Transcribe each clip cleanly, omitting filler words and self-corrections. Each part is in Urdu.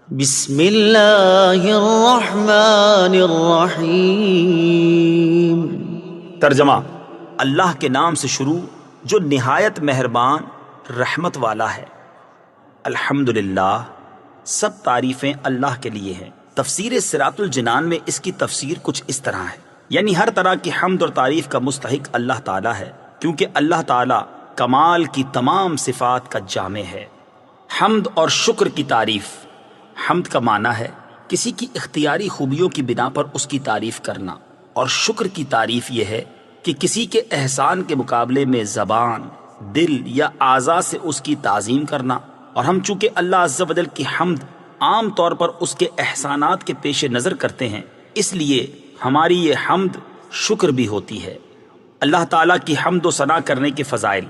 بسم اللہ الرحمن الرحیم۔ ترجمہ: اللہ کے نام سے شروع جو نہایت مہربان رحمت والا ہے۔ الحمدللہ، سب تعریفیں اللہ کے لیے ہیں۔ تفسیر صراط الجنان میں اس کی تفسیر کچھ اس طرح ہے، یعنی ہر طرح کی حمد اور تعریف کا مستحق اللہ تعالیٰ ہے، کیونکہ اللہ تعالیٰ کمال کی تمام صفات کا جامع ہے۔ حمد اور شکر کی تعریف۔ حمد کا معنی ہے کسی کی اختیاری خوبیوں کی بنا پر اس کی تعریف کرنا، اور شکر کی تعریف یہ ہے کہ کسی کے احسان کے مقابلے میں زبان، دل یا اعضاء سے اس کی تعظیم کرنا۔ اور ہم چونکہ اللہ عز و جل کی حمد عام طور پر اس کے احسانات کے پیش نظر کرتے ہیں، اس لیے ہماری یہ حمد شکر بھی ہوتی ہے۔ اللہ تعالیٰ کی حمد و ثنا کرنے کے فضائل۔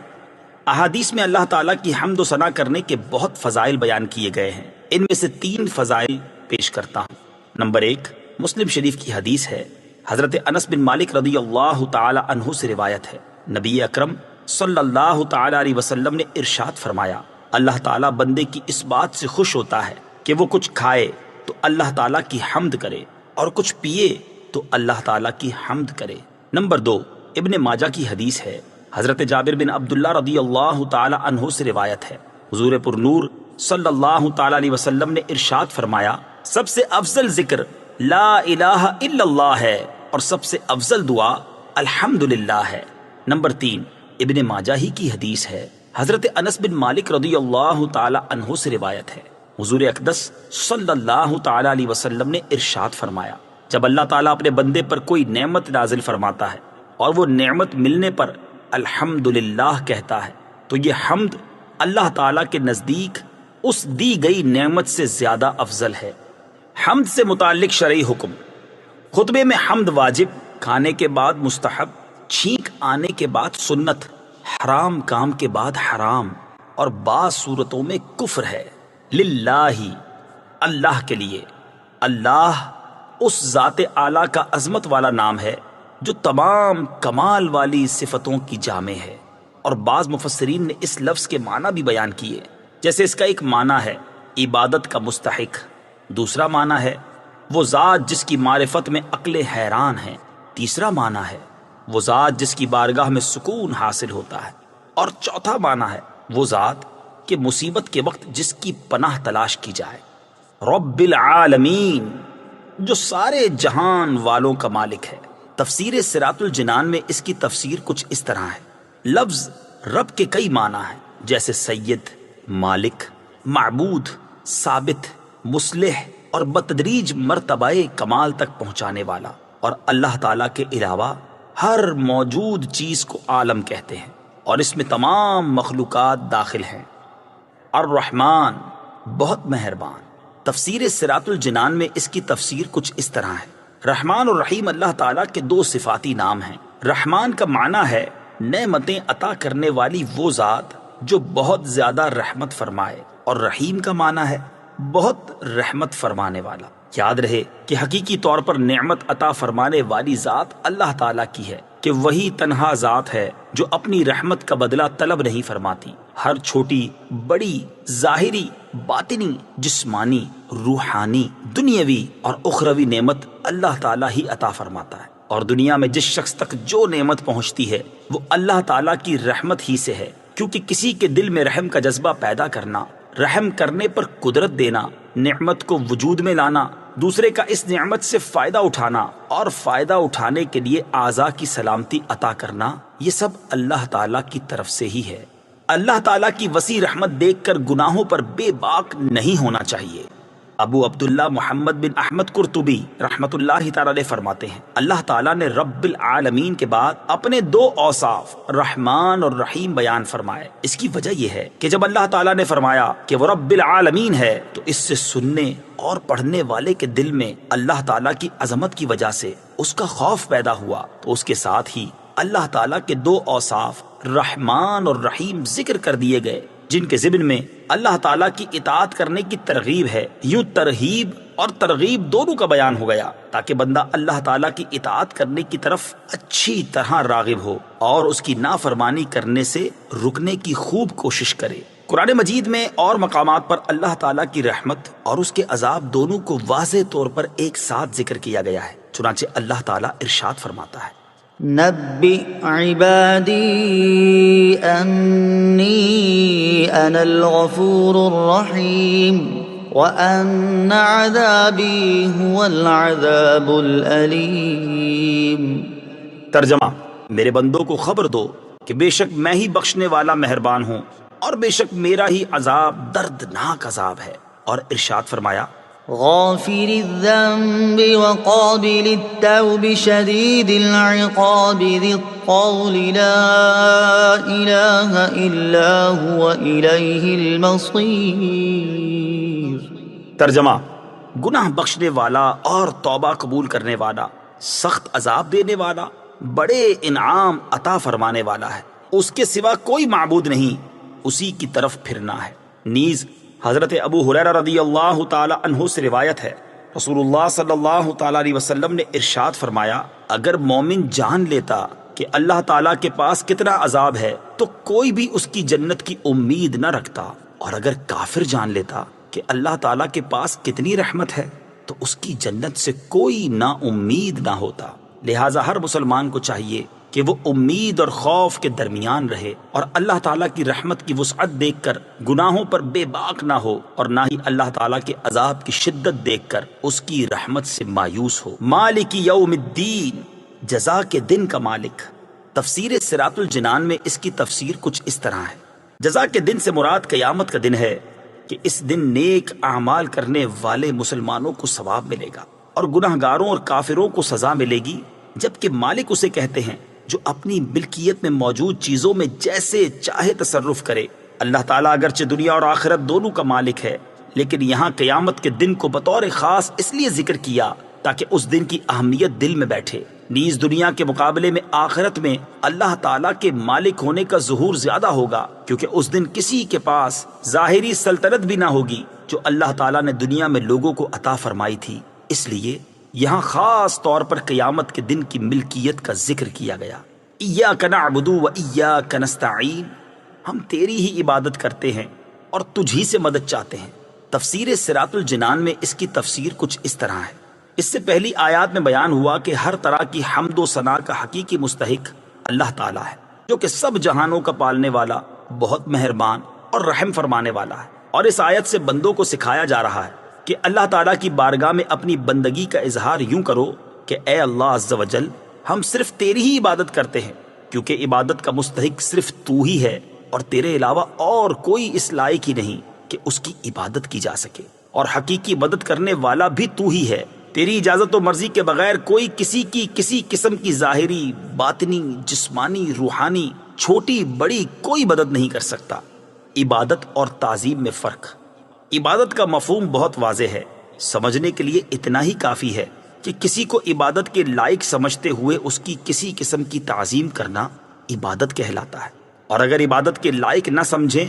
احادیث میں اللہ تعالیٰ کی حمد و ثنا کرنے کے بہت فضائل بیان کیے گئے ہیں۔ ان میں سے 3 فضائل پیش کرتا ہوں۔ نمبر 1، مسلم شریف کی حدیث ہے، حضرت انس بن مالک رضی اللہ تعالی عنہ سے روایت ہے، نبی اکرم صلی اللہ تعالی علیہ وسلم نے ارشاد فرمایا، اللہ تعالیٰ بندے کی اس بات سے خوش ہوتا ہے کہ وہ کچھ کھائے تو اللہ تعالیٰ کی حمد کرے، اور کچھ پیے تو اللہ تعالیٰ کی حمد کرے۔ نمبر 2، ابن ماجہ کی حدیث ہے، حضرت جابر بن عبداللہ رضی اللہ تعالی عنہ سے روایت ہے، حضور پر نور صلی اللہ تعالی علیہ وسلم نے ارشاد فرمایا، سب سے افضل ذکر لا الہ الا اللہ ہے، اور سب سے افضل دعا الحمدللہ ہے۔ نمبر 3، ابن ماجہ ہی کی حدیث ہے، حضرت انس بن مالک رضی اللہ تعالی عنہ سے روایت ہے، حضور اقدس صلی اللہ تعالی علیہ وسلم نے ارشاد فرمایا، جب اللہ تعالیٰ اپنے بندے پر کوئی نعمت نازل فرماتا ہے اور وہ نعمت ملنے پر الحمدللہ کہتا ہے، تو یہ حمد اللہ تعالیٰ کے نزدیک اس دی گئی نعمت سے زیادہ افضل ہے۔ حمد سے متعلق شرعی حکم۔ خطبے میں حمد واجب، کھانے کے بعد مستحب، چھینک آنے کے بعد سنت، حرام کام کے بعد حرام، اور بعض صورتوں میں کفر ہے۔ للہ، اللہ کے لیے۔ اللہ اس ذات اعلیٰ کا عظمت والا نام ہے جو تمام کمال والی صفتوں کی جامع ہے، اور بعض مفسرین نے اس لفظ کے معنی بھی بیان کیے، جیسے اس کا ایک معنی ہے عبادت کا مستحق، دوسرا معنی ہے وہ ذات جس کی معرفت میں عقل حیران ہے، تیسرا معنی ہے وہ ذات جس کی بارگاہ میں سکون حاصل ہوتا ہے، اور چوتھا معنی ہے وہ ذات کہ مصیبت کے وقت جس کی پناہ تلاش کی جائے۔ رب العالمین، جو سارے جہان والوں کا مالک ہے۔ تفسیر صراط الجنان میں اس کی تفسیر کچھ اس طرح ہے، لفظ رب کے کئی معنی ہیں، جیسے سید، مالک، معبود، ثابت، مصلح، اور بتدریج مرتبہ کمال تک پہنچانے والا، اور اللہ تعالیٰ کے علاوہ ہر موجود چیز کو عالم کہتے ہیں، اور اس میں تمام مخلوقات داخل ہیں۔ الرحمن، بہت مہربان۔ تفسیر صراط الجنان میں اس کی تفسیر کچھ اس طرح ہے، رحمان اور رحیم اللہ تعالیٰ کے 2 صفاتی نام ہیں۔ رحمان کا معنی ہے نعمتیں عطا کرنے والی وہ ذات جو بہت زیادہ رحمت فرمائے، اور رحیم کا معنی ہے بہت رحمت فرمانے والا۔ یاد رہے کہ حقیقی طور پر نعمت عطا فرمانے والی ذات اللہ تعالیٰ کی ہے، کہ وہی تنہا ذات ہے جو اپنی رحمت کا بدلہ طلب نہیں فرماتی۔ ہر چھوٹی بڑی، ظاہری، باطنی، جسمانی، روحانی، دنیاوی اور اخروی نعمت اللہ تعالیٰ ہی عطا فرماتا ہے، اور دنیا میں جس شخص تک جو نعمت پہنچتی ہے وہ اللہ تعالیٰ کی رحمت ہی سے ہے، کیونکہ کسی کے دل میں رحم کا جذبہ پیدا کرنا، رحم کرنے پر قدرت دینا، نعمت کو وجود میں لانا، دوسرے کا اس نعمت سے فائدہ اٹھانا، اور فائدہ اٹھانے کے لیے اعضاء کی سلامتی عطا کرنا، یہ سب اللہ تعالیٰ کی طرف سے ہی ہے۔ اللہ تعالیٰ کی وسیع رحمت دیکھ کر گناہوں پر بے باک نہیں ہونا چاہیے۔ ابو عبداللہ محمد بن احمد قرطبی رحمۃ اللہ تعالی علیہ فرماتے ہیں، اللہ تعالیٰ نے رب العالمین کے بعد اپنے 2 اوصاف رحمان اور رحیم بیان فرمائے۔ اس کی وجہ یہ ہے کہ جب اللہ تعالیٰ نے فرمایا کہ وہ رب العالمین ہے، تو اس سے سننے اور پڑھنے والے کے دل میں اللہ تعالیٰ کی عظمت کی وجہ سے اس کا خوف پیدا ہوا، تو اس کے ساتھ ہی اللہ تعالیٰ کے 2 اوصاف رحمان اور رحیم ذکر کر دیے گئے، جن کے ضمن میں اللہ تعالیٰ کی اطاعت کرنے کی ترغیب ہے۔ یوں ترہیب اور ترغیب دونوں کا بیان ہو گیا، تاکہ بندہ اللہ تعالیٰ کی اطاعت کرنے کی طرف اچھی طرح راغب ہو، اور اس کی نافرمانی کرنے سے رکنے کی خوب کوشش کرے۔ قرآن مجید میں اور مقامات پر اللہ تعالیٰ کی رحمت اور اس کے عذاب دونوں کو واضح طور پر ایک ساتھ ذکر کیا گیا ہے۔ چنانچہ اللہ تعالیٰ ارشاد فرماتا ہے، نبئ عبادی انی انا الغفور الرحیم وان عذابی هو العذاب الالیم۔ ترجمہ، میرے بندوں کو خبر دو کہ بے شک میں ہی بخشنے والا مہربان ہوں اور بے شک میرا ہی عذاب دردناک عذاب ہے۔ اور ارشاد فرمایا، غافر الذنب وقابل التوب شدید العقاب ذی الطول لا الہ الا هو الیہ المصیر۔ ترجمہ، گناہ بخشنے والا اور توبہ قبول کرنے والا، سخت عذاب دینے والا، بڑے انعام عطا فرمانے والا ہے، اس کے سوا کوئی معبود نہیں، اسی کی طرف پھرنا ہے۔ نیز حضرت ابو ہریرہ رضی اللہ تعالی عنہ سے روایت ہے، رسول اللہ صلی اللہ تعالی علیہ وسلم نے ارشاد فرمایا، اگر مومن جان لیتا کہ اللہ تعالیٰ کے پاس کتنا عذاب ہے تو کوئی بھی اس کی جنت کی امید نہ رکھتا، اور اگر کافر جان لیتا کہ اللہ تعالیٰ کے پاس کتنی رحمت ہے تو اس کی جنت سے کوئی نا امید نہ ہوتا۔ لہٰذا ہر مسلمان کو چاہیے کہ وہ امید اور خوف کے درمیان رہے اور اللہ تعالیٰ کی رحمت کی وسعت دیکھ کر گناہوں پر بے باک نہ ہو، اور نہ ہی اللہ تعالیٰ کے عذاب کی شدت دیکھ کر اس کی رحمت سے مایوس ہو۔ مالک یوم الدین، جزا کے دن کا مالک۔ تفسیر صراط الجنان میں اس کی تفسیر کچھ اس طرح ہے، جزا کے دن سے مراد قیامت کا دن ہے کہ اس دن نیک اعمال کرنے والے مسلمانوں کو ثواب ملے گا اور گناہ گاروں اور کافروں کو سزا ملے گی، جبکہ مالک اسے کہتے ہیں جو اپنی ملکیت میں موجود چیزوں میں جیسے چاہے تصرف کرے۔ اللہ تعالیٰ اگرچہ دنیا اور آخرت دونوں کا مالک ہے، لیکن یہاں قیامت کے دن کو بطور خاص اس لیے ذکر کیا تاکہ اس دن کی اہمیت دل میں بیٹھے۔ نیز دنیا کے مقابلے میں آخرت میں اللہ تعالیٰ کے مالک ہونے کا ظہور زیادہ ہوگا، کیونکہ اس دن کسی کے پاس ظاہری سلطنت بھی نہ ہوگی جو اللہ تعالیٰ نے دنیا میں لوگوں کو عطا فرمائی تھی۔ اس لیے یہاں خاص طور پر قیامت کے دن کی ملکیت کا ذکر کیا گیا۔ ایاک نعبد و ایاک نستعین، ہم تیری ہی عبادت کرتے ہیں اور تجھ ہی سے مدد چاہتے ہیں۔ تفسیر صراط الجنان میں اس کی تفسیر کچھ اس طرح ہے، اس سے پہلی آیات میں بیان ہوا کہ ہر طرح کی حمد و ثنا کا حقیقی مستحق اللہ تعالیٰ ہے، جو کہ سب جہانوں کا پالنے والا، بہت مہربان اور رحم فرمانے والا ہے۔ اور اس آیت سے بندوں کو سکھایا جا رہا ہے کہ اللہ تعالیٰ کی بارگاہ میں اپنی بندگی کا اظہار یوں کرو کہ اے اللہ عز و جل، ہم صرف تیری ہی عبادت کرتے ہیں، کیونکہ عبادت کا مستحق صرف تو ہی ہے اور تیرے علاوہ اور کوئی اس لائق ہی نہیں کہ اس کی عبادت کی جا سکے، اور حقیقی مدد کرنے والا بھی تو ہی ہے۔ تیری اجازت و مرضی کے بغیر کوئی کسی کی کسی قسم کی ظاہری، باطنی، جسمانی، روحانی، چھوٹی بڑی کوئی مدد نہیں کر سکتا۔ عبادت اور تعظیم میں فرق۔ عبادت کا مفہوم بہت واضح ہے، سمجھنے کے لیے اتنا ہی کافی ہے کہ کسی کو عبادت کے لائق سمجھتے ہوئے اس کی کسی قسم کی تعظیم کرنا عبادت کہلاتا ہے، اور اگر عبادت کے لائق نہ سمجھیں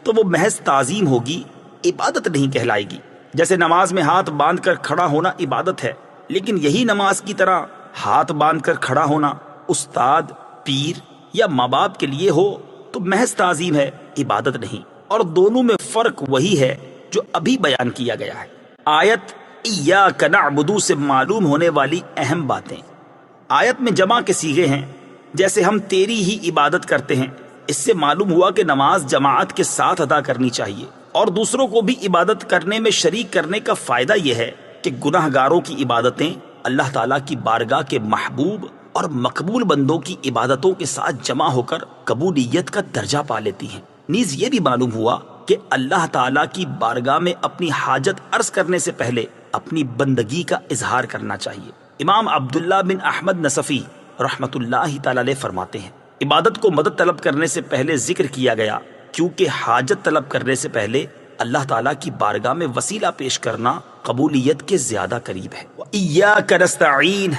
تو وہ محض تعظیم ہوگی، عبادت نہیں کہلائے گی۔ جیسے نماز میں ہاتھ باندھ کر کھڑا ہونا عبادت ہے، لیکن یہی نماز کی طرح ہاتھ باندھ کر کھڑا ہونا استاد، پیر یا ماں باپ کے لیے ہو تو محض تعظیم ہے، عبادت نہیں۔ اور دونوں میں فرق وہی ہے جو ابھی بیان کیا گیا ہے۔ آیت ایاک نعبد سے معلوم ہونے والی اہم باتیں۔ آیت میں جمع کے صیغے ہیں، جیسے ہم تیری ہی عبادت کرتے ہیں۔ اس سے معلوم ہوا کہ نماز جماعت کے ساتھ ادا کرنی چاہیے، اور دوسروں کو بھی عبادت کرنے میں شریک کرنے کا فائدہ یہ ہے کہ گناہ گاروں کی عبادتیں اللہ تعالیٰ کی بارگاہ کے محبوب اور مقبول بندوں کی عبادتوں کے ساتھ جمع ہو کر قبولیت کا درجہ پا لیتی ہیں۔ نیز یہ بھی معلوم ہوا کہ اللہ تعالیٰ کی بارگاہ میں اپنی حاجت عرض کرنے سے پہلے اپنی بندگی کا اظہار کرنا چاہیے۔ امام عبداللہ بن احمد نصفی رحمت اللہ تعالی علیہ فرماتے ہیں، عبادت کو مدد طلب کرنے سے پہلے ذکر کیا گیا، کیونکہ حاجت طلب کرنے سے پہلے اللہ تعالیٰ کی بارگاہ میں وسیلہ پیش کرنا قبولیت کے زیادہ قریب ہے۔ وَإِيَّاكَ نَسْتَعِينُ،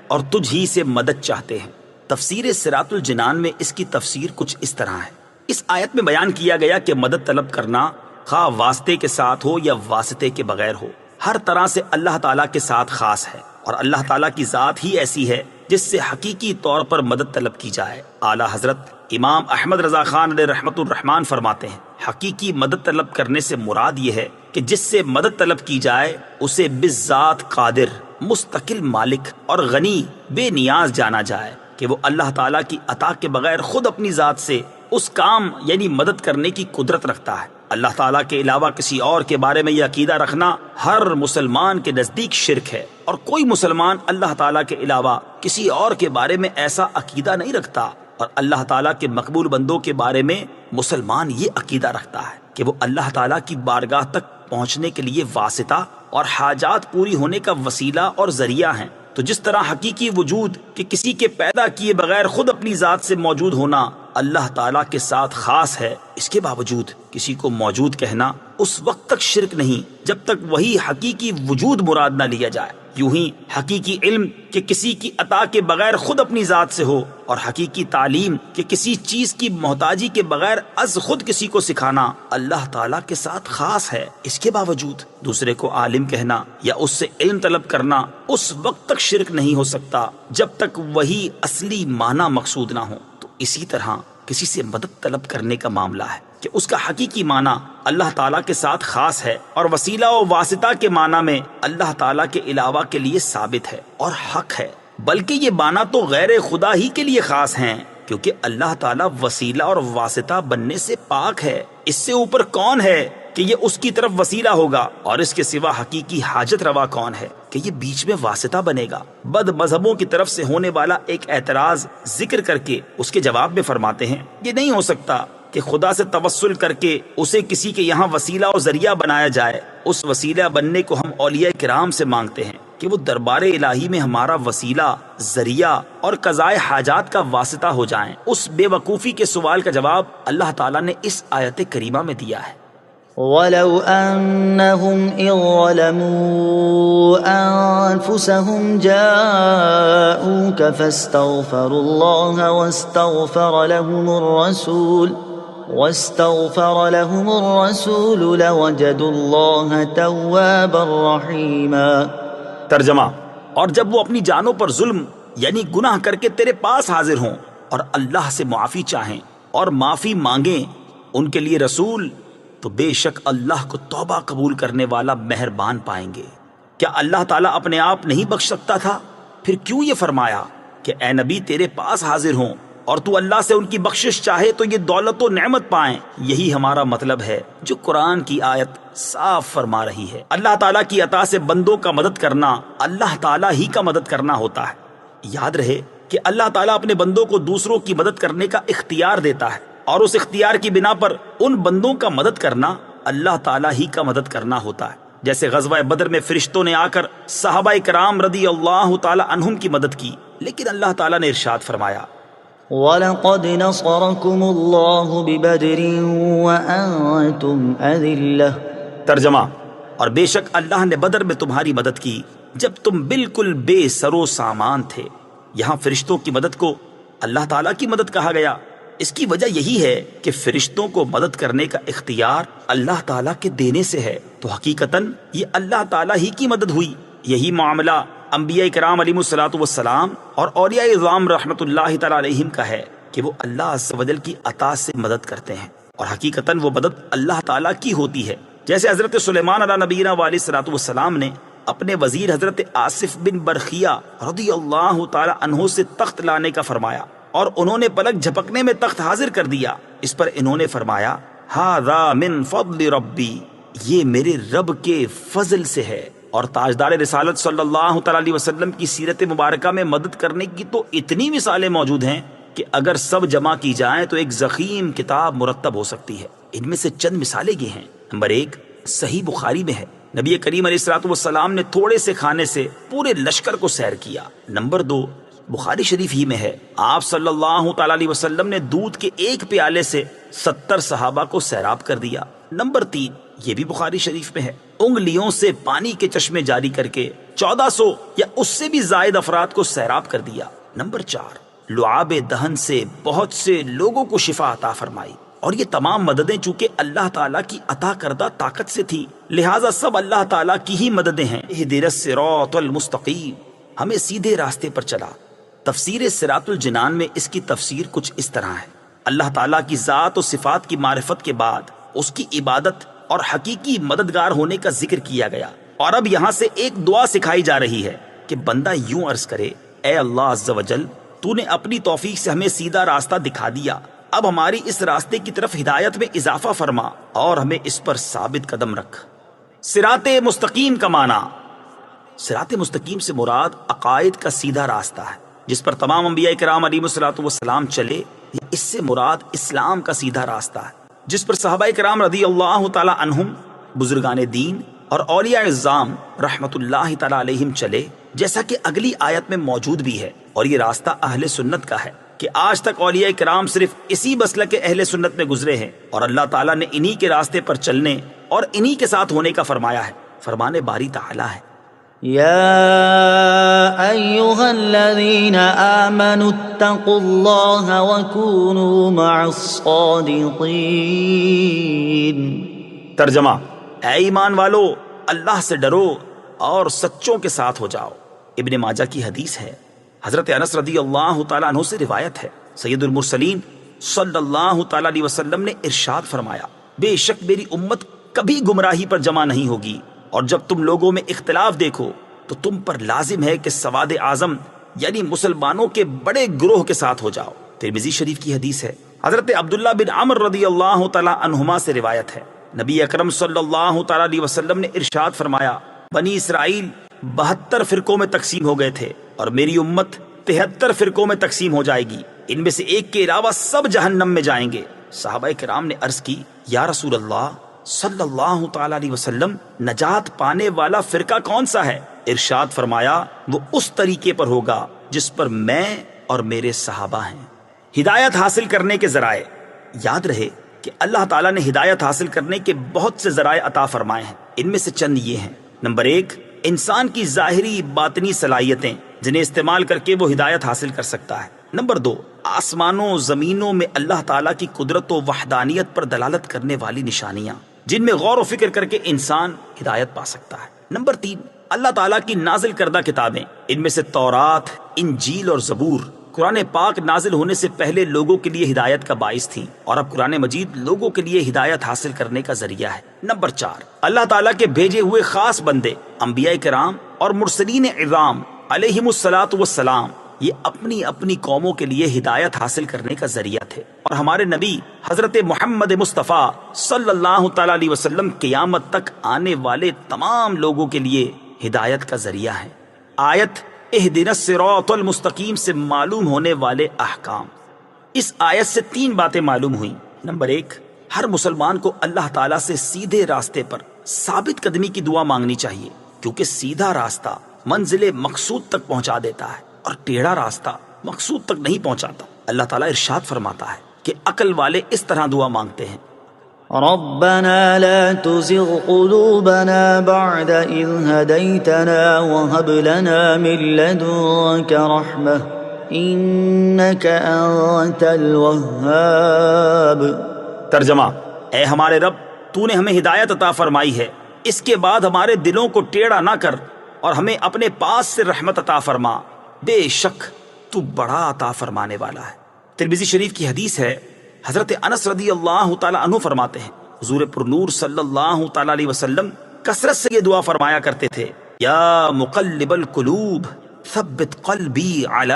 اور تجھ ہی سے مدد چاہتے ہیں۔ تفسیر صراط الجنان میں اس کی تفسیر کچھ اس طرح ہے، اس آیت میں بیان کیا گیا کہ مدد طلب کرنا خواہ واسطے کے ساتھ ہو یا واسطے کے بغیر ہو، ہر طرح سے اللہ تعالیٰ کے ساتھ خاص ہے، اور اللہ تعالیٰ کی ذات ہی ایسی ہے جس سے حقیقی طور پر مدد طلب کی جائے۔ اعلیٰ حضرت امام احمد رضا خان علیہ رحمت الرحمان فرماتے ہیں، حقیقی مدد طلب کرنے سے مراد یہ ہے کہ جس سے مدد طلب کی جائے اسے بالذات قادر، مستقل مالک اور غنی بے نیاز جانا جائے کہ وہ اللہ تعالیٰ کی عطا کے بغیر خود اپنی ذات سے اس کام یعنی مدد کرنے کی قدرت رکھتا ہے۔ اللہ تعالیٰ کے علاوہ کسی اور کے بارے میں یہ عقیدہ رکھنا ہر مسلمان کے نزدیک شرک ہے، اور کوئی مسلمان اللہ تعالیٰ کے علاوہ کسی اور کے بارے میں ایسا عقیدہ نہیں رکھتا، اور اللہ تعالیٰ کے مقبول بندوں کے بارے میں مسلمان یہ عقیدہ رکھتا ہے کہ وہ اللہ تعالیٰ کی بارگاہ تک پہنچنے کے لیے واسطہ اور حاجات پوری ہونے کا وسیلہ اور ذریعہ ہیں۔ تو جس طرح حقیقی وجود کہ کسی کے پیدا کیے بغیر خود اپنی ذات سے موجود ہونا اللہ تعالیٰ کے ساتھ خاص ہے، اس کے باوجود کسی کو موجود کہنا اس وقت تک شرک نہیں جب تک وہی حقیقی وجود مراد نہ لیا جائے۔ یوں ہی حقیقی علم کہ کسی کی عطا کے بغیر خود اپنی ذات سے ہو، اور حقیقی تعلیم کہ کسی چیز کی محتاجی کے بغیر از خود کسی کو سکھانا اللہ تعالیٰ کے ساتھ خاص ہے، اس کے باوجود دوسرے کو عالم کہنا یا اس سے علم طلب کرنا اس وقت تک شرک نہیں ہو سکتا جب تک وہی اصلی معنی مقصود نہ ہو۔ تو اسی طرح کسی سے مدد طلب کرنے کا معاملہ ہے کہ اس کا حقیقی معنی اللہ تعالیٰ کے ساتھ خاص ہے، اور وسیلہ و واسطہ کے معنی میں اللہ تعالیٰ کے علاوہ کے لیے ثابت ہے اور حق ہے، بلکہ یہ معنی تو غیر خدا ہی کے لیے خاص ہیں، کیونکہ اللہ تعالیٰ وسیلہ اور واسطہ بننے سے پاک ہے۔ اس سے اوپر کون ہے کہ یہ اس کی طرف وسیلہ ہوگا، اور اس کے سوا حقیقی حاجت روا کون ہے کہ یہ بیچ میں واسطہ بنے گا؟ بد مذہبوں کی طرف سے ہونے والا ایک اعتراض ذکر کر کے اس کے جواب میں فرماتے ہیں، یہ نہیں ہو سکتا کہ خدا سے توسل کر کے اسے کسی کے یہاں وسیلہ اور ذریعہ بنایا جائے۔ اس وسیلہ بننے کو ہم اولیاء کرام سے مانگتے ہیں کہ وہ دربار الہی میں ہمارا وسیلہ، ذریعہ اور قضائے حاجات کا واسطہ ہو جائیں۔ اس بے وقوفی کے سوال کا جواب اللہ تعالیٰ نے اس آیت کریمہ میں دیا ہے۔ وَلَوْ أَنَّهُمْ إِذ ظَلَمُوا أَنفُسَهُمْ جَاءُوكَ فَاسْتَغْفَرُوا اللَّهَ واستغفر لهم الرسول لوجدوا الله توابا رحيما۔ ترجمہ: اور جب وہ اپنی جانوں پر ظلم یعنی گناہ کر کے تیرے پاس حاضر ہوں اور اللہ سے معافی چاہیں اور معافی مانگیں ان کے لیے رسول، تو بے شک اللہ کو توبہ قبول کرنے والا مہربان پائیں گے۔ کیا اللہ تعالیٰ اپنے آپ نہیں بخش سکتا تھا؟ پھر کیوں یہ فرمایا کہ اے نبی تیرے پاس حاضر ہوں اور تو اللہ سے ان کی بخشش چاہے تو یہ دولت و نعمت پائیں؟ یہی ہمارا مطلب ہے جو قرآن کی آیت صاف فرما رہی ہے۔ اللہ تعالیٰ کی عطا سے بندوں کا مدد کرنا اللہ تعالیٰ ہی کا مدد کرنا ہوتا ہے۔ یاد رہے کہ اللہ تعالیٰ اپنے بندوں کو دوسروں کی مدد کرنے کا اختیار دیتا ہے، اور اس اختیار کی بنا پر ان بندوں کا مدد کرنا اللہ تعالیٰ ہی کا مدد کرنا ہوتا ہے۔ جیسے غزوہ بدر میں فرشتوں نے آ کر صحابہ کرام رضی اللہ تعالیٰ عنہم کی مدد کی، لیکن اللہ تعالیٰ نے ارشاد فرمایا وَلَقَدْ نَصَرَكُمُ اللَّهُ بِبَدْرٍ وَأَنْتُمْ أَذِلَّةٌ۔ ترجمہ: اور بے شک اللہ نے بدر میں تمہاری مدد کی جب تم بالکل بے سر و سامان تھے۔ یہاں فرشتوں کی مدد کو اللہ تعالیٰ کی مدد کہا گیا، اس کی وجہ یہی ہے کہ فرشتوں کو مدد کرنے کا اختیار اللہ تعالیٰ کے دینے سے ہے، تو حقیقتاً یہ اللہ تعالیٰ ہی کی مدد ہوئی۔ یہی معاملہ انبیاء کرام علیہ الصلوۃ والسلام اور اولیاء اعظام رحمۃ اللہ تعالیٰ علیہم کا ہے کہ وہ اللہ عز و جل کی عطا سے مدد کرتے ہیں، اور حقیقتاً وہ مدد اللہ تعالیٰ کی ہوتی ہے۔ جیسے حضرت سلیمان علیہ نبینا علیہ الصلوۃ والسلام نے اپنے وزیر حضرت آصف بن برخیہ رضی اللہ تعالیٰ عنہ سے تخت لانے کا فرمایا، اور انہوں نے پلک جھپکنے میں تخت حاضر کر دیا۔ اس پر انہوں نے فرمایا ھذا من فضل ربی، یہ میرے رب کے فضل سے ہے۔ اور تاجدار رسالت صلی اللہ تعالیٰ علیہ وسلم کی سیرت مبارکہ میں مدد کرنے کی تو اتنی مثالیں موجود ہیں کہ اگر سب جمع کی جائیں تو ایک ضخیم کتاب مرتب ہو سکتی ہے۔ ان میں سے چند مثالیں یہ ہیں۔ نمبر 1 صحیح بخاری میں ہے، نبی کریم علیہ الصلوۃ والسلام نے تھوڑے سے کھانے سے پورے لشکر کو سیر کیا۔ نمبر 2 بخاری شریف ہی میں ہے، آپ صلی اللہ تعالیٰ علیہ وسلم نے دودھ کے ایک پیالے سے 70 صحابہ کو سیراب کر دیا۔ نمبر 3 یہ بھی بخاری شریف میں ہے، انگلیوں سے پانی کے چشمے جاری کر کے 1400 یا اس سے بھی زائد افراد کو سیراب کر دیا۔ نمبر 4 لعاب دہن سے بہت سے لوگوں کو شفا عطا فرمائی، اور یہ تمام مددیں چونکہ اللہ تعالیٰ کی عطا کردہ طاقت سے تھی، لہٰذا سب اللہ تعالیٰ کی ہی مددیں ہیں۔ اہدنا الصراط المستقیم، ہمیں سیدھے راستے پر چلا۔ تفسیر صراط الجنان میں اس کی تفسیر کچھ اس طرح ہے، اللہ تعالیٰ کی ذات و صفات کی معرفت کے بعد اس کی عبادت اور حقیقی مددگار ہونے کا ذکر کیا گیا۔ اور اب یہاں سے ایک دعا سکھائی جا رہی ہے کہ بندہ یوں عرض کرے، اے اللہ عز و جل، تو نے اپنی توفیق سے ہمیں سیدھا راستہ دکھا دیا، اب ہماری اس راستے کی طرف ہدایت میں اضافہ فرما اور ہمیں اس پر ثابت قدم رکھ۔ صراط مستقیم کا معنی، صراط مستقیم سے مراد عقائد کا سیدھا راستہ ہے جس پر تمام انبیاء کرام علیہم الصلوۃ والسلام چلے، یا اس سے مراد اسلام کا سیدھا راستہ ہے جس پر صحابہ کرام رضی اللہ تعالی عنہم، بزرگان دین اور اولیاء اعظام رحمت اللہ تعالی علیہم چلے، جیسا کہ اگلی آیت میں موجود بھی ہے۔ اور یہ راستہ اہل سنت کا ہے کہ آج تک اولیاء کرام صرف اسی مسلک اہل سنت میں گزرے ہیں، اور اللہ تعالیٰ نے انہی کے راستے پر چلنے اور انہی کے ساتھ ہونے کا فرمایا ہے۔ فرمان باری تعالیٰ ہے، يا أيها الذين آمنوا اتقوا الله وكونوا مع الصادقين۔ ترجمہ، اے ایمان والو، اللہ سے ڈرو اور سچوں کے ساتھ ہو جاؤ۔ ابن ماجہ کی حدیث ہے، حضرت انس رضی اللہ تعالیٰ عنہ سے روایت ہے، سید المرسلین صلی اللہ تعالیٰ علیہ وسلم نے ارشاد فرمایا، بے شک میری امت کبھی گمراہی پر جمع نہیں ہوگی، اور جب تم لوگوں میں اختلاف دیکھو تو تم پر لازم ہے کہ سواد اعظم یعنی مسلمانوں کے بڑے گروہ کے ساتھ ہو جاؤ۔ ترمذی شریف کی حدیث ہے، حضرت عبداللہ بن عمر رضی اللہ تعالیٰ عنہما سے روایت ہے، نبی اکرم صلی اللہ تعالیٰ علیہ وسلم نے ارشاد فرمایا، بنی اسرائیل 72 فرقوں میں تقسیم ہو گئے تھے، اور میری امت 73 فرقوں میں تقسیم ہو جائے گی، ان میں سے ایک کے علاوہ سب جہنم میں جائیں گے۔ صحابہ کرام نے عرض کی، یا رسول اللہ صلی اللہ تعالی علیہ وسلم، نجات پانے والا فرقہ کون سا ہے؟ ارشاد فرمایا، وہ اس طریقے پر ہوگا جس پر میں اور میرے صحابہ ہیں۔ ہدایت حاصل کرنے کے ذرائع، یاد رہے کہ اللہ تعالیٰ نے ہدایت حاصل کرنے کے بہت سے ذرائع عطا فرمائے ہیں، ان میں سے چند یہ ہیں۔ نمبر 1، انسان کی ظاہری باطنی صلاحیتیں جنہیں استعمال کر کے وہ ہدایت حاصل کر سکتا ہے۔ نمبر 2، آسمانوں زمینوں میں اللہ تعالیٰ کی قدرت و وحدانیت پر دلالت کرنے والی نشانیاں جن میں غور و فکر کر کے انسان ہدایت پا سکتا ہے۔ نمبر 3، اللہ تعالیٰ کی نازل کردہ کتابیں، ان میں سے تورات، انجیل اور زبور قرآن پاک نازل ہونے سے پہلے لوگوں کے لیے ہدایت کا باعث تھیں، اور اب قرآن مجید لوگوں کے لیے ہدایت حاصل کرنے کا ذریعہ ہے۔ نمبر 4، اللہ تعالیٰ کے بھیجے ہوئے خاص بندے انبیاء کرام اور مرسلین اعظام علیہم الصلاۃ والسلام، یہ اپنی اپنی قوموں کے لیے ہدایت حاصل کرنے کا ذریعہ تھے، اور ہمارے نبی حضرت محمد مصطفیٰ صلی اللہ تعالی علیہ وسلم قیامت تک آنے والے تمام لوگوں کے لیے ہدایت کا ذریعہ ہیں۔ آیت اہدنا الصراط المستقیم سے معلوم ہونے والے احکام، اس آیت سے 3 باتیں معلوم ہوئیں۔ نمبر 1، ہر مسلمان کو اللہ تعالیٰ سے سیدھے راستے پر ثابت قدمی کی دعا مانگنی چاہیے، کیونکہ سیدھا راستہ منزل مقصود تک پہنچا دیتا ہے اور ٹیڑھا راستہ مقصود تک نہیں پہنچاتا۔ اللہ تعالیٰ ارشاد فرماتا ہے کہ عقل والے اس طرح دعا مانگتے ہیں، ربنا لا تزغ قلوبنا بعد إذ هديتنا وهب لنا من لدنك رحمة إنك أنت الوهاب۔ ترجمہ، اے ہمارے رب، تو نے ہمیں ہدایت عطا فرمائی ہے، اس کے بعد ہمارے دلوں کو ٹیڑھا نہ کر اور ہمیں اپنے پاس سے رحمت عطا فرما، بے شک تو بڑا عطا فرمانے والا ہے۔ ترمذی شریف کی حدیث ہے، حضرت انس رضی اللہ تعالی عنہ فرماتے ہیں، حضور پر نور صلی اللہ تعالی علیہ وسلم کثرت سے یہ دعا فرمایا کرتے تھے، یا مقلب القلوب ثبت قلبی علی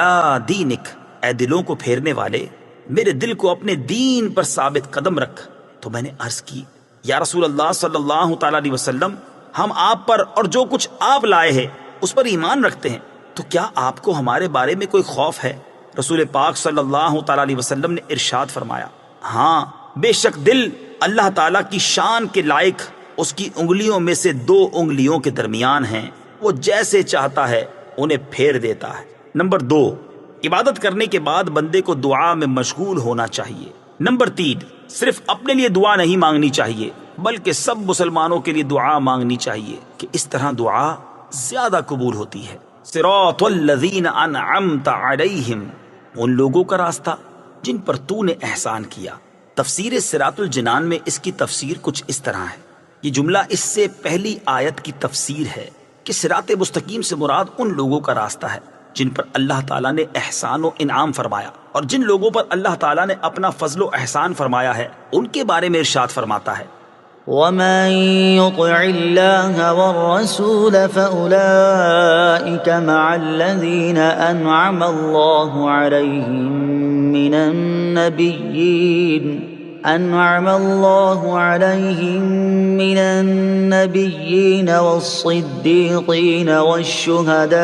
دینک، اے دلوں کو پھیرنے والے، میرے دل کو اپنے دین پر ثابت قدم رکھ۔ تو میں نے عرض کی، یا رسول اللہ صلی اللہ تعالی علیہ وسلم، ہم آپ پر اور جو کچھ آپ لائے ہیں اس پر ایمان رکھتے ہیں، تو کیا آپ کو ہمارے بارے میں کوئی خوف ہے؟ رسول پاک صلی اللہ تعالی علیہ وسلم نے ارشاد فرمایا، ہاں، بے شک دل اللہ تعالیٰ کی شان کے لائق اس کی انگلیوں میں سے 2 انگلیوں کے درمیان ہیں، وہ جیسے چاہتا ہے انہیں پھیر دیتا ہے۔ نمبر 2، عبادت کرنے کے بعد بندے کو دعا میں مشغول ہونا چاہیے۔ نمبر 3، صرف اپنے لیے دعا نہیں مانگنی چاہیے بلکہ سب مسلمانوں کے لیے دعا مانگنی چاہیے کہ اس طرح دعا زیادہ قبول ہوتی ہے۔ صراط الذین انعمت علیہم، ان لوگوں کا راستہ جن پر تو نے احسان کیا۔ تفسیر صراط الجنان میں اس کی تفسیر کچھ اس طرح ہے، یہ جملہ اس سے پہلی آیت کی تفسیر ہے کہ صراط مستقیم سے مراد ان لوگوں کا راستہ ہے جن پر اللہ تعالیٰ نے احسان و انعام فرمایا، اور جن لوگوں پر اللہ تعالیٰ نے اپنا فضل و احسان فرمایا ہے ان کے بارے میں ارشاد فرماتا ہے ومن يطع الله والرسول فأولئك مع الذين أنعم الله عليهم من النبيين والصديقين والشهداء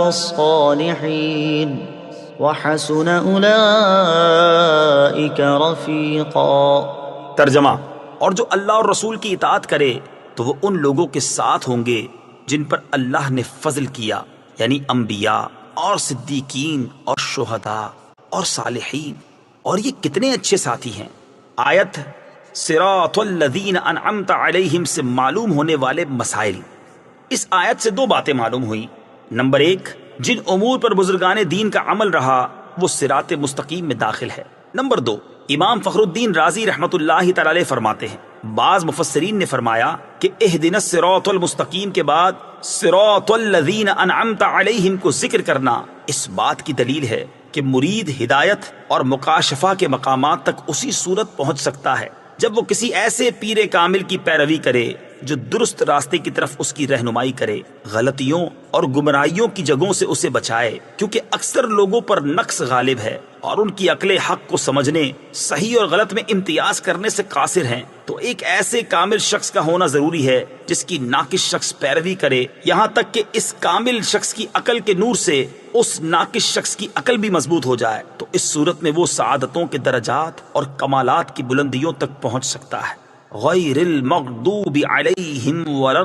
والصالحين وحسن أولئك رفيقا۔ ترجمہ، اور جو اللہ اور رسول کی اطاعت کرے تو وہ ان لوگوں کے ساتھ ہوں گے جن پر اللہ نے فضل کیا، یعنی انبیاء اور صدیقین اور شہداء اور صالحین، اور یہ کتنے اچھے ساتھی ہیں۔ آیت صراط الذین انعمت علیہم سے معلوم ہونے والے مسائل۔ اس آیت سے دو باتیں معلوم ہوئی۔ نمبر ایک، جن امور پر بزرگان دین کا عمل رہا وہ صراط مستقیم میں داخل ہے۔ نمبر دو، امام فخر الدین رازی رحمت اللہ تعالی علیہ فرماتے ہیں، بعض مفسرین نے فرمایا کہ اہدنا الصراط المستقیم کے بعد صراط الذین انعمت علیہم کو ذکر کرنا اس بات کی دلیل ہے کہ مرید ہدایت اور مکاشفہ کے مقامات تک اسی صورت پہنچ سکتا ہے جب وہ کسی ایسے پیر کامل کی پیروی کرے جو درست راستے کی طرف اس کی رہنمائی کرے، غلطیوں اور گمراہیوں کی جگہوں سے اسے بچائے، کیونکہ اکثر لوگوں پر نقص غالب ہے اور ان کی عقل حق کو سمجھنے، صحیح اور غلط میں امتیاز کرنے سے قاصر ہیں۔ تو ایک ایسے کامل شخص کا ہونا ضروری ہے جس کی ناقص شخص پیروی کرے، یہاں تک کہ اس کامل شخص کی عقل کے نور سے اس ناقص شخص کی عقل بھی مضبوط ہو جائے، تو اس صورت میں وہ سعادتوں کے درجات اور کمالات کی بلندیوں تک پہنچ سکتا ہے۔ غیر المغضوب علیہم ولا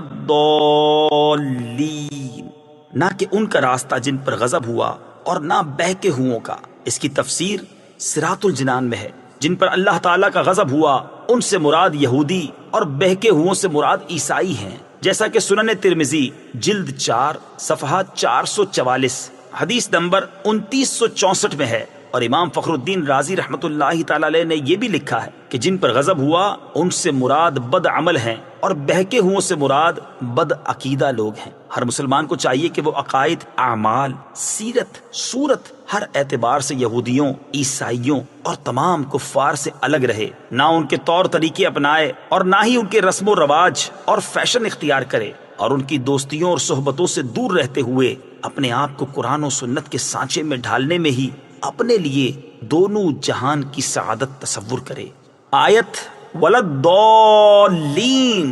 الضالین، نہ کہ ان کا راستہ جن پر غضب ہوا اور نہ بہکے ہوئوں کا۔ اس کی تفسیر صراط الجنان میں ہے۔ جن پر اللہ تعالیٰ کا غضب ہوا ان سے مراد یہودی اور بہکے ہوئوں سے مراد عیسائی ہیں، جیسا کہ سنن ترمذی جلد 4 صفحہ 444 حدیث نمبر 2964 میں ہے۔ اور امام فخر الدین رازی رحمت اللہ تعالی علیہ نے یہ بھی لکھا ہے کہ جن پر غضب ہوا ان سے مراد بد عمل ہیں اور بہکے ہوئوں سے مراد بد عقیدہ لوگ ہیں۔ ہر مسلمان کو چاہیے کہ وہ عقائد، اعمال، سیرت، صورت ہر اعتبار سے یہودیوں، عیسائیوں اور تمام کفار سے الگ رہے، نہ ان کے طور طریقے اپنائے اور نہ ہی ان کے رسم و رواج اور فیشن اختیار کرے، اور ان کی دوستیوں اور صحبتوں سے دور رہتے ہوئے اپنے آپ کو قرآن و سنت کے سانچے میں ڈھالنے میں ہی اپنے لیے دونوں جہان کی سعادت تصور کرے۔ آیت ولدالین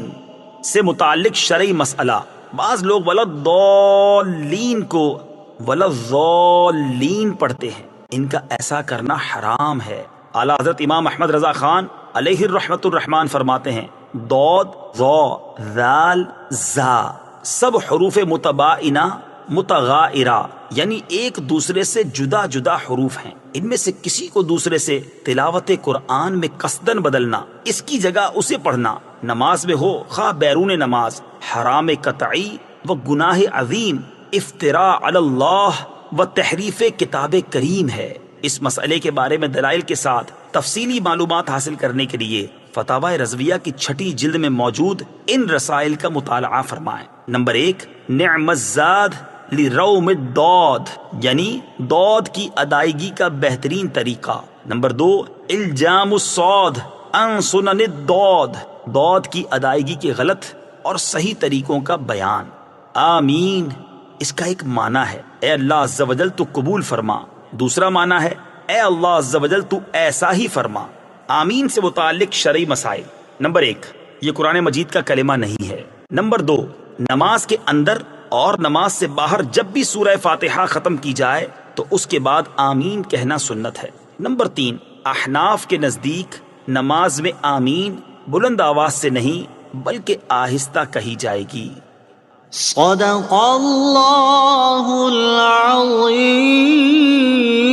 سے متعلق شرعی مسئلہ، بعض لوگ ولدالین کو ولدالین پڑھتے ہیں، ان کا ایسا کرنا حرام ہے۔ اعلیٰ حضرت امام احمد رضا خان علیہ الرحمت الرحمان فرماتے ہیں، ضاد، ظا، ذال، زا سب حروف متباینہ متغائرہ یعنی ایک دوسرے سے جدا جدا حروف ہیں، ان میں سے کسی کو دوسرے سے تلاوت قرآن میں قصدن بدلنا، اس کی جگہ اسے پڑھنا، نماز میں ہو خواہ بیرون نماز، حرام قطعی و گناہ عظیم، افتراء علی اللہ و تحریف کتاب کریم ہے۔ اس مسئلے کے بارے میں دلائل کے ساتھ تفصیلی معلومات حاصل کرنے کے لیے فتاوی رضویہ کی 6 جلد میں موجود ان رسائل کا مطالعہ فرمائیں۔ نمبر 1، نعم الزاد لروم الضاد یعنی ضاد کی ادائیگی کا بہترین طریقہ۔ نمبر 2، الجام الصاد عن سنن الضاد ضاد کی ادائیگی کے غلط اور صحیح طریقوں کا بیان۔ آمین اس کا ایک معنی ہے اے اللہ عز و جل تو قبول فرما، دوسرا معنی ہے اے اللہ عز و جل تو ایسا ہی فرما۔ آمین سے متعلق شرعی مسائل۔ نمبر 1، یہ قرآن مجید کا کلمہ نہیں ہے۔ نمبر 2، نماز کے اندر اور نماز سے باہر جب بھی سورہ فاتحہ ختم کی جائے تو اس کے بعد آمین کہنا سنت ہے۔ نمبر 3، احناف کے نزدیک نماز میں آمین بلند آواز سے نہیں بلکہ آہستہ کہی جائے گی۔ صدق اللہ العظیم۔